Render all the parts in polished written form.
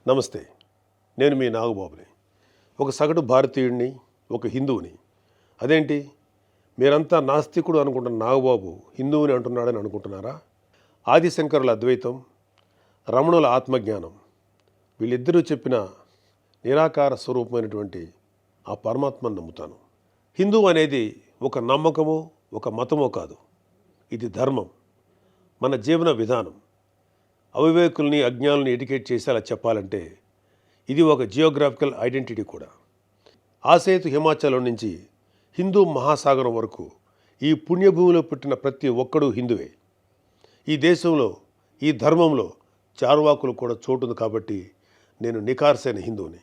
నమస్తే, నేను మీ నాగబాబుని. ఒక సగటు భారతీయుడిని, ఒక హిందువుని. అదేంటి మీరంతా నాస్తికుడు అనుకుంటున్న నాగబాబు హిందువుని అంటున్నాడని అనుకుంటున్నారా? ఆదిశంకరుల అద్వైతం, రమణుల ఆత్మజ్ఞానం, వీళ్ళిద్దరూ చెప్పిన నిరాకార స్వరూపమైనటువంటి ఆ పరమాత్మను నమ్ముతాను. హిందువు అనేది ఒక నమ్మకమో ఒక మతమో కాదు, ఇది ధర్మం, మన జీవన విధానం. అవివేకుల్ని అజ్ఞానుల్ని ఎడ్యుకేట్ చేసేలా చెప్పాలంటే ఇది ఒక జియోగ్రాఫికల్ ఐడెంటిటీ కూడా. ఆసేతు హిమాచలం నుంచి హిందూ మహాసాగరం వరకు ఈ పుణ్యభూమిలో పుట్టిన ప్రతి ఒక్కడూ హిందువే. ఈ దేశంలో, ఈ ధర్మంలో చార్వాకులు కూడా చోటుంది. కాబట్టి నేను నికార్సైన హిందువుని.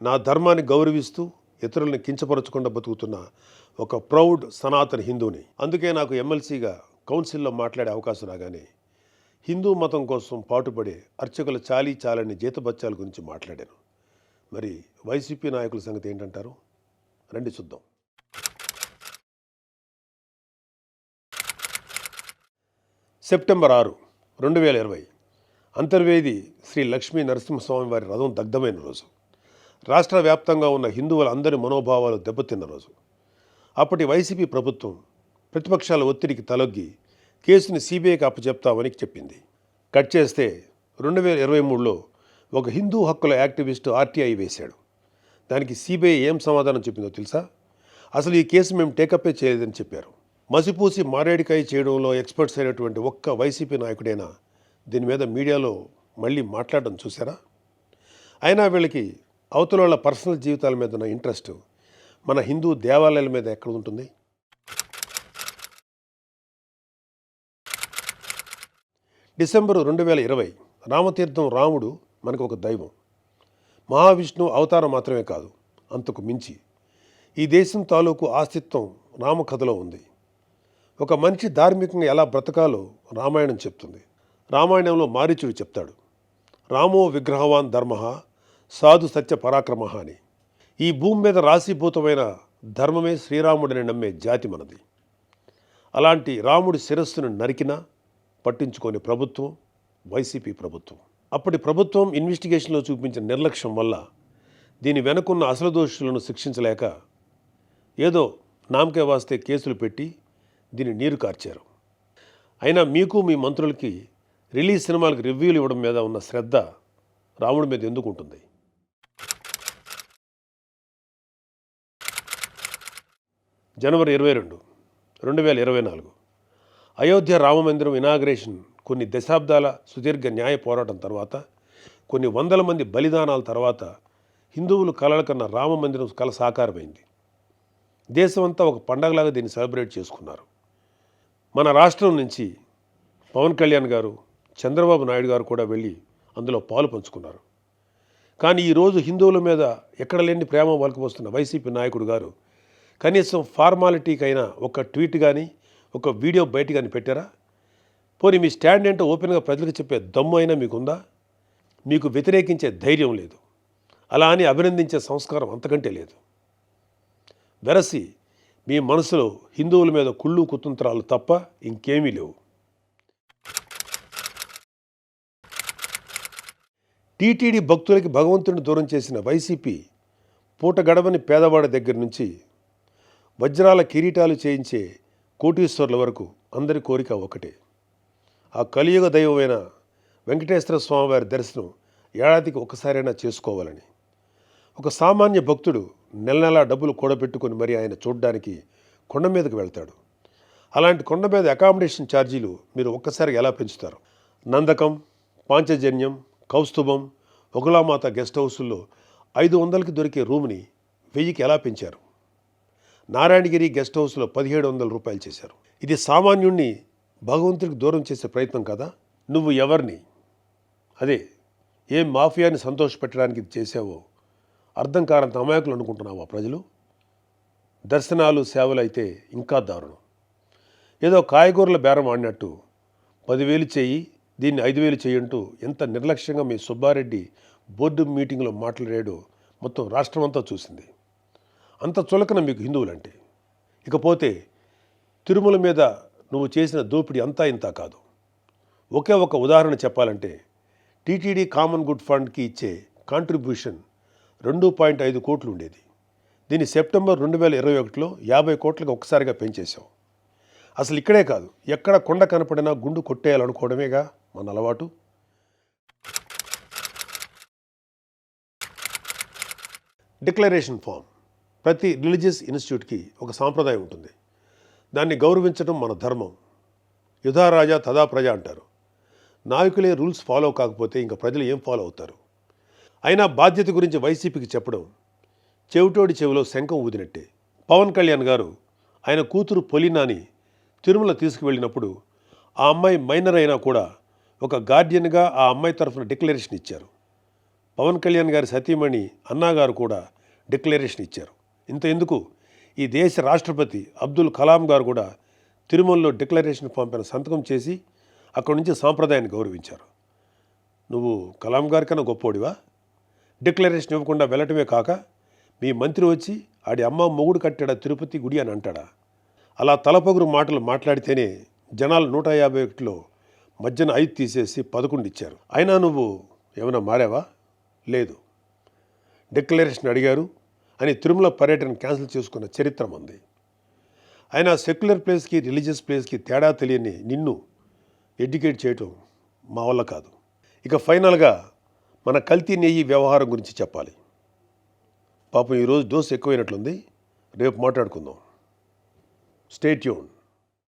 నా ధర్మాన్ని గౌరవిస్తూ ఇతరులను కించపరచకుండా బతుకుతున్న ఒక ప్రౌడ్ సనాతన హిందువుని. అందుకే నాకు ఎమ్మెల్సీగా కౌన్సిల్లో మాట్లాడే అవకాశం రాగానే హిందూ మతం కోసం పాటుపడే అర్చకుల చాలని జీతబత్యాల గురించి మాట్లాడాను. మరి వైసీపీ నాయకుల సంగతి ఏంటంటారు? రండి చూద్దాం. సెప్టెంబర్ 6, 2020 అంతర్వేది శ్రీ లక్ష్మీ నరసింహస్వామి వారి రథం దగ్ధమైన రోజు. రాష్ట్ర వ్యాప్తంగా ఉన్న హిందువులందరి మనోభావాలు దెబ్బతిన్న రోజు. అప్పటి వైసీపీ ప్రభుత్వం ప్రతిపక్షాల ఒత్తిడికి తలొగ్గి కేసుని సిబిఐకి అప్పచెప్తామని చెప్పింది. కట్ చేస్తే 2023లో ఒక హిందూ హక్కుల యాక్టివిస్టు ఆర్టీఐ వేశాడు. దానికి సిబిఐ ఏం సమాధానం చెప్పిందో తెలుసా? అసలు ఈ కేసు మేము టేకప్పే చేయలేదని చెప్పారు. మసిపూసి మారేడికాయ చేయడంలో ఎక్స్పర్ట్స్ అయినటువంటి ఒక్క వైసీపీ నాయకుడైనా దీని మీద మీడియాలో మళ్ళీ మాట్లాడడం చూసారా? అయినా వీళ్ళకి అవతల వాళ్ళ పర్సనల్ జీవితాల మీద ఉన్న ఇంట్రెస్ట్ మన హిందూ దేవాలయాల మీద ఎక్కడ ఉంటుంది? డిసెంబరు 2020 రామతీర్థం రాముడు మనకు ఒక దైవం. మహావిష్ణువు అవతారం మాత్రమే కాదు, అంతకు మించి. ఈ దేశం తాలూకు ఆస్తిత్వం రామకథలో ఉంది. ఒక మనిషి ధార్మికంగా ఎలా బ్రతకాలో రామాయణం చెప్తుంది. రామాయణంలో మారీచుడు చెప్తాడు, రామో విగ్రహవాన్ ధర్మ సాధు సత్య పరాక్రమ అని. ఈ భూమి మీద రాశీభూతమైన ధర్మమే శ్రీరాముడిని నమ్మే జాతి మనది. అలాంటి రాముడి శిరస్సును నరికినా పట్టించుకోని ప్రభుత్వం వైసీపీ ప్రభుత్వం. అప్పటి ప్రభుత్వం ఇన్వెస్టిగేషన్లో చూపించిన నిర్లక్ష్యం వల్ల దీని వెనుకున్న అసలు దోషులను శిక్షించలేక ఏదో నామకే వాస్తే కేసులు పెట్టి దీన్ని నీరు కార్చారు. అయినా మీకు మీ మంత్రులకి రిలీజ్ సినిమాలకు రివ్యూలు ఇవ్వడం మీద ఉన్న శ్రద్ధ రాముడి మీద ఎందుకు ఉంటుంది? జనవరి 22, 2024 అయోధ్య రామమందిరం ఇనాగ్రేషన్ కొన్ని దశాబ్దాల సుదీర్ఘ న్యాయ పోరాటం తర్వాత, కొన్ని వందల మంది బలిదానాల తర్వాత హిందువులు కలలు కన్న రామమందిరం కల సాకారమైంది. దేశమంతా ఒక పండగలాగా దీన్ని సెలబ్రేట్ చేసుకున్నారు. మన రాష్ట్రం నుంచి పవన్ కళ్యాణ్ గారు, చంద్రబాబు నాయుడు గారు కూడా వెళ్ళి అందులో పాలు పంచుకున్నారు. కానీ ఈరోజు హిందువుల మీద ఎక్కడ లేని ప్రేమ వలకపోస్తున్న వైసీపీ నాయకుడు గారు కనీసం ఫార్మాలిటీకైనా ఒక ట్వీట్ కానీ ఒక వీడియో బయట కానీ పెట్టారా? పోనీ మీ స్టాండ్ ఏంటో ఓపెన్గా ప్రజలకు చెప్పే దమ్ము అయినా మీకుందా? మీకు వ్యతిరేకించే ధైర్యం లేదు. అలా అని అభినందించే సంస్కారం అంతకంటే లేదు. వెరసి మీ మనసులో హిందువుల మీద కుళ్ళు కుతంత్రాలు తప్ప ఇంకేమీ లేవు. టీటీడీ భక్తులకి భగవంతుడిని దూరం చేసిన వైసీపీ పూట గడవని పేదవాడి దగ్గర నుంచి వజ్రాల కిరీటాలు చేయించే కోటీశ్వర్ల వరకు అందరి కోరిక ఒకటే, ఆ కలియుగ దైవమైన వెంకటేశ్వర స్వామివారి దర్శనం ఏడాదికి ఒకసారైనా చేసుకోవాలని. ఒక సామాన్య భక్తుడు నెల డబ్బులు కూడబెట్టుకుని మరి ఆయన చూడడానికి కొండ మీదకి వెళ్తాడు. అలాంటి కొండ మీద అకామిడేషన్ ఛార్జీలు మీరు ఒక్కసారి ఎలా పెంచుతారు? నందకం, పాంచజన్యం, కౌస్తుభం, ఒకలామాత గెస్ట్ హౌసుల్లో 500కి దొరికే రూమ్ని 1000కి ఎలా పెంచారు? నారాయణగిరి గెస్ట్ హౌస్లో 1700 రూపాయలు చేశారు. ఇది సామాన్యుణ్ణి భగవంతుడికి దూరం చేసే ప్రయత్నం కదా? నువ్వు ఎవరిని, అదే ఏం మాఫియాని సంతోషపెట్టడానికి ఇది చేసావో అర్థం కానంత అమాయకులు అనుకుంటున్నావా ప్రజలు? దర్శనాలు సేవలు అయితే ఇంకా దారుణం. ఏదో కాయగూరల బేరం ఆడినట్టు 10,000 చెయ్యి, దీన్ని 5,000 చెయ్యంటూ ఎంత నిర్లక్ష్యంగా మీ సుబ్బారెడ్డి బోర్డు మీటింగ్లో మాట్లాడాడో మొత్తం రాష్ట్రమంతా చూసింది. అంత చులకన మీకు హిందువులంటే. ఇకపోతే తిరుమల మీద నువ్వు చేసిన దోపిడీ అంతా ఇంతా కాదు. ఒకే ఒక ఉదాహరణ చెప్పాలంటే టీటీడీ కామన్ గుడ్ ఫండ్కి ఇచ్చే కాంట్రిబ్యూషన్ 2.5 కోట్లు ఉండేది. దీన్ని సెప్టెంబర్ 2021లో 50 కోట్లకు ఒక్కసారిగా పెంచేశాం. అసలు ఇక్కడే కాదు, ఎక్కడ కొండ కనపడినా గుండు కొట్టేయాలనుకోవడమేగా మన అలవాటు. Declaration form. ప్రతి రిలీజియస్ ఇన్స్టిట్యూట్కి ఒక సాంప్రదాయం ఉంటుంది. దాన్ని గౌరవించడం మన ధర్మం. యుధా రాజా తదా ప్రజ అంటారు. నాయకులే రూల్స్ ఫాలో కాకపోతే ఇంకా ప్రజలు ఏం ఫాలో అవుతారు? అయినా బాధ్యత గురించి వైసీపీకి చెప్పడం చెవిటోడి చెవిలో శంఖం ఊదినట్టే. పవన్ కళ్యాణ్ గారు ఆయన కూతురు పొలినాని తిరుమల తీసుకువెళ్ళినప్పుడు ఆ అమ్మాయి మైనర్ అయినా కూడా ఒక గార్డియన్గా ఆ అమ్మాయి తరఫున డిక్లరేషన్ ఇచ్చారు. పవన్ కళ్యాణ్ గారి సతీమణి అన్నాగారు కూడా డిక్లరేషన్ ఇచ్చారు. ఇంత ఎందుకు, ఈ దేశ రాష్ట్రపతి అబ్దుల్ కలాం గారు కూడా తిరుమలలో డిక్లరేషన్ ఫామ్ పైన సంతకం చేసి అక్కడి నుంచి సాంప్రదాయాన్ని గౌరవించారు. నువ్వు కలాం గారి కన్నా గొప్పోడివా? డిక్లరేషన్ ఇవ్వకుండా వెళ్ళటమే కాక మీ మంత్రి వచ్చి ఆడి అమ్మ మొగుడు కట్టాడా తిరుపతి గుడి అని అంటాడా? అలా తలపొగురు మాటలు మాట్లాడితేనే జనాలు 151లో మధ్యన 5 తీసేసి 11 ఇచ్చారు. అయినా నువ్వు ఏమైనా మారావా? లేదు. డిక్లరేషన్ అడిగారు అని తిరుమల పర్యటన క్యాన్సిల్ చేసుకున్న చరిత్ర మంది. అయినా సెక్యులర్ ప్లేస్కి రిలీజియస్ ప్లేస్కి తేడా తెలియని నిన్ను ఎడ్యుకేట్ చేయటం మా వల్ల కాదు. ఇక ఫైనల్గా మన కల్తీ నెయ్యి వ్యవహారం గురించి చెప్పాలి. పాపం ఈరోజు డోస్ ఎక్కువైనట్లుంది. రేపు మాట్లాడుకుందాం. Stay tune.